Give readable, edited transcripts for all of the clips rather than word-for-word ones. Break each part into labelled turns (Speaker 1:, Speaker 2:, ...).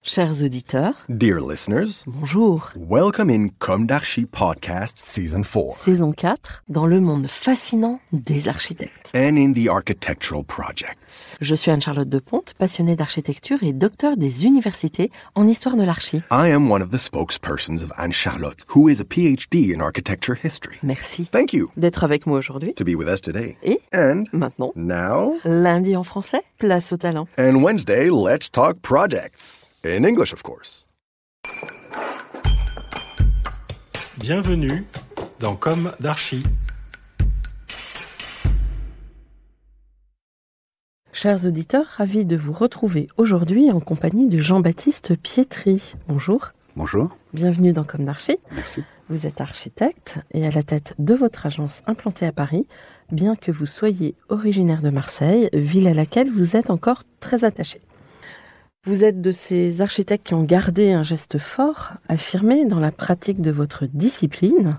Speaker 1: Chers auditeurs,
Speaker 2: Dear listeners,
Speaker 1: bonjour.
Speaker 2: welcome in Comme d'Archi Podcast Season 4
Speaker 1: Saison 4, dans le monde fascinant des architectes.
Speaker 2: and in the architectural projects.
Speaker 1: Je suis Anne-Charlotte Deponte, passionnée d'architecture et docteur des universités en histoire de l'archi.
Speaker 2: I am one of the spokespersons of Anne-Charlotte, who is a PhD in architecture history.
Speaker 1: Merci
Speaker 2: Thank you
Speaker 1: d'être avec moi aujourd'hui.
Speaker 2: to be with us today.
Speaker 1: Et
Speaker 2: And
Speaker 1: maintenant,
Speaker 2: now,
Speaker 1: lundi en français, place au talent.
Speaker 2: and Wednesday, let's talk projects. In English, of course.
Speaker 3: Bienvenue dans Comme d'Archi.
Speaker 1: Chers auditeurs, ravis de vous retrouver aujourd'hui en compagnie de Jean-Baptiste Pietri. Bonjour.
Speaker 4: Bonjour,
Speaker 1: Bienvenue dans Comme d'Archi.
Speaker 4: merci.
Speaker 1: Vous êtes architecte et à la tête de votre agence implantée à Paris, bien que vous soyez originaire de Marseille, ville à laquelle vous êtes encore très attaché. Vous êtes de ces architectes qui ont gardé un geste fort, affirmé dans la pratique de votre discipline,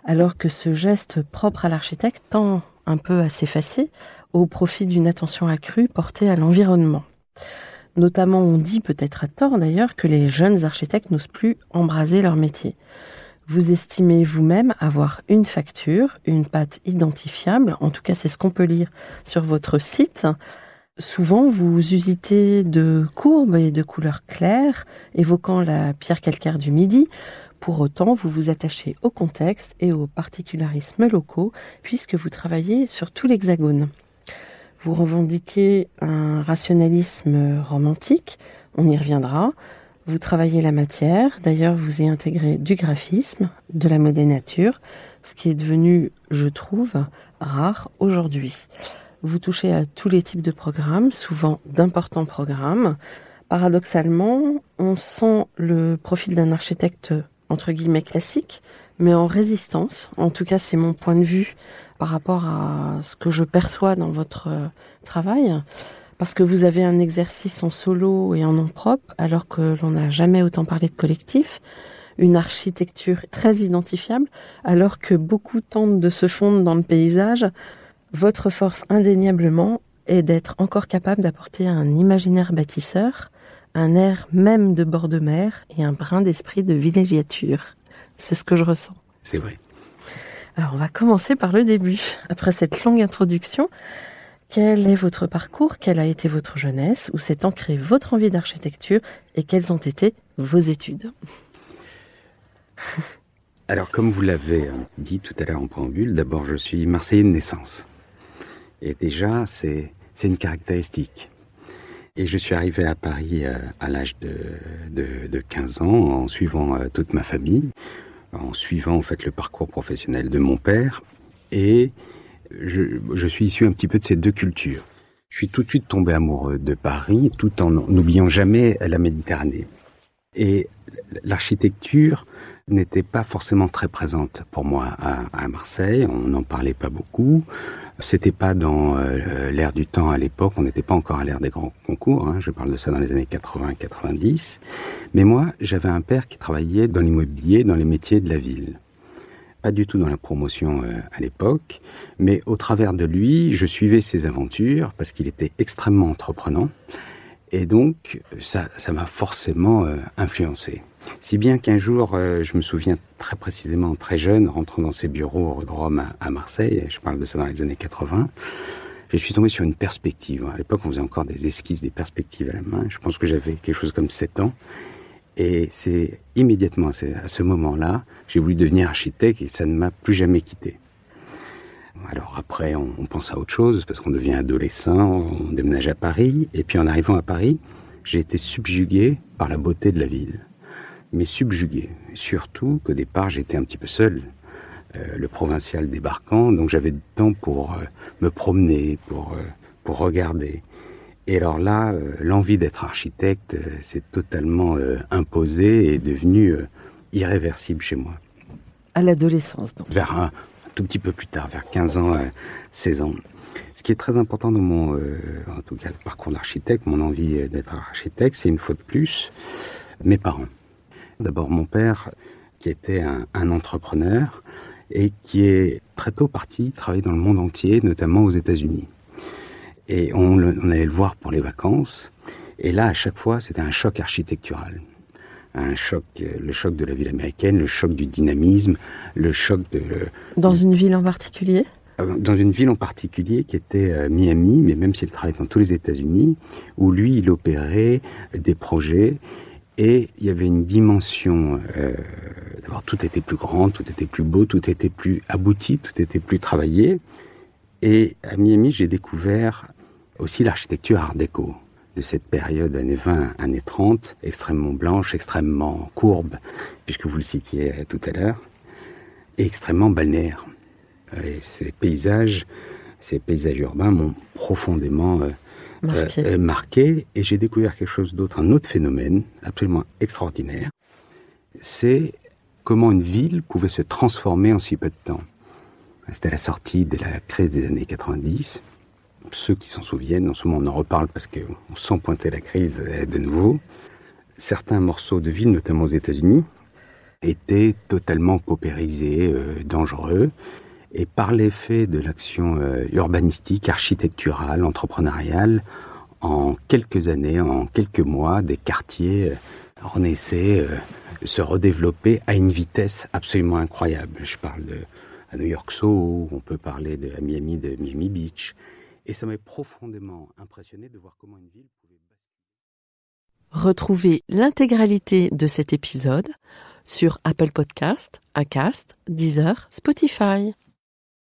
Speaker 1: alors que ce geste propre à l'architecte tend un peu à s'effacer au profit d'une attention accrue portée à l'environnement. Notamment, on dit peut-être à tort d'ailleurs que les jeunes architectes n'osent plus embraser leur métier. Vous estimez vous-même avoir une facture, une patte identifiable, en tout cas c'est ce qu'on peut lire sur votre site. Souvent, vous usitez de courbes et de couleurs claires, évoquant la pierre calcaire du Midi. Pour autant, vous vous attachez au contexte et aux particularismes locaux, puisque vous travaillez sur tout l'Hexagone. Vous revendiquez un rationalisme romantique, on y reviendra. Vous travaillez la matière, d'ailleurs vous y intégrez du graphisme, de la modénature, ce qui est devenu, je trouve, rare aujourd'hui. Vous touchez à tous les types de programmes, souvent d'importants programmes. Paradoxalement, on sent le profil d'un architecte entre guillemets classique, mais en résistance. En tout cas, c'est mon point de vue par rapport à ce que je perçois dans votre travail. Parce que vous avez un exercice en solo et en nom propre, alors que l'on n'a jamais autant parlé de collectif. Une architecture très identifiable, alors que beaucoup tentent de se fondre dans le paysage. Votre force indéniablement est d'être encore capable d'apporter un imaginaire bâtisseur, un air même de bord de mer et un brin d'esprit de villégiature. C'est ce que je ressens.
Speaker 4: C'est vrai.
Speaker 1: Alors on va commencer par le début. Après cette longue introduction, quel est votre parcours? Quelle a été votre jeunesse? Où s'est ancrée votre envie d'architecture? Et quelles ont été vos études?
Speaker 4: Alors, comme vous l'avez dit tout à l'heure en préambule, d'abord, je suis Marseillais de naissance. Et déjà, c'est une caractéristique. Et je suis arrivé à Paris à l'âge de 15 ans, en suivant toute ma famille, en suivant en fait le parcours professionnel de mon père. Et je suis issu un petit peu de ces deux cultures. Je suis tout de suite tombé amoureux de Paris, tout en n'oubliant jamais la Méditerranée. Et l'architecture n'était pas forcément très présente pour moi à Marseille. On n'en parlait pas beaucoup. C'était pas dans l'ère du temps à l'époque. On n'était pas encore à l'ère des grands concours. Je parle de ça dans les années 80-90. Mais moi, j'avais un père qui travaillait dans l'immobilier, dans les métiers de la ville. Pas du tout dans la promotion à l'époque. Mais au travers de lui, je suivais ses aventures parce qu'il était extrêmement entreprenant. Et donc, ça m'a forcément influencé. Si bien qu'un jour, je me souviens très précisément, très jeune, rentrant dans ses bureaux au Rome à Marseille, je parle de ça dans les années 80, je suis tombé sur une perspective. À l'époque, on faisait encore des esquisses, des perspectives à la main. Je pense que j'avais quelque chose comme 7 ans. Et c'est immédiatement, à ce moment-là, j'ai voulu devenir architecte et ça ne m'a plus jamais quitté. Alors après, on pense à autre chose, parce qu'on devient adolescent, on déménage à Paris, et puis en arrivant à Paris, j'ai été subjugué par la beauté de la ville. Mais subjugué, surtout qu'au départ, j'étais un petit peu seul, le provincial débarquant, donc j'avais du temps pour me promener, pour regarder. Et alors là, l'envie d'être architecte s'est totalement imposée et est devenue irréversible chez moi.
Speaker 1: À l'adolescence, donc.
Speaker 4: Vers un tout petit peu plus tard, vers 15 ans, 16 ans. Ce qui est très important dans mon, en tout cas, parcours d'architecte, mon envie d'être architecte, c'est une fois de plus, mes parents. D'abord mon père, qui était un entrepreneur et qui est très tôt parti travailler dans le monde entier, notamment aux États-Unis. Et on allait le voir pour les vacances. Et là, à chaque fois, c'était un choc architectural. Le choc de la ville américaine, le choc du dynamisme, le choc de...
Speaker 1: Dans une ville en particulier ?
Speaker 4: Dans une ville en particulier qui était Miami, mais même s'il travaillait dans tous les États-Unis, où lui, il opérait des projets, et il y avait une dimension... d'abord, tout était plus grand, tout était plus beau, tout était plus abouti, tout était plus travaillé. Et à Miami, j'ai découvert aussi l'architecture art déco de cette période années 20, années 30, extrêmement blanche, extrêmement courbe, puisque vous le citiez tout à l'heure, et extrêmement balnéaire. Et ces paysages urbains m'ont profondément marqué. Et j'ai découvert quelque chose d'autre, un autre phénomène absolument extraordinaire. C'est comment une ville pouvait se transformer en si peu de temps. C'était la sortie de la crise des années 90. Ceux qui s'en souviennent, en ce moment on en reparle parce qu'on sent pointer la crise de nouveau. Certains morceaux de ville, notamment aux États-Unis, étaient totalement paupérisés, dangereux. Et par l'effet de l'action urbanistique, architecturale, entrepreneuriale, en quelques années, en quelques mois, des quartiers renaissaient, se redéveloppaient à une vitesse absolument incroyable. Je parle à New York Soho, on peut parler de Miami Beach. Et ça m'a profondément impressionné de voir comment une ville pouvait...
Speaker 1: Retrouvez l'intégralité de cet épisode sur Apple Podcast, Acast, Deezer, Spotify.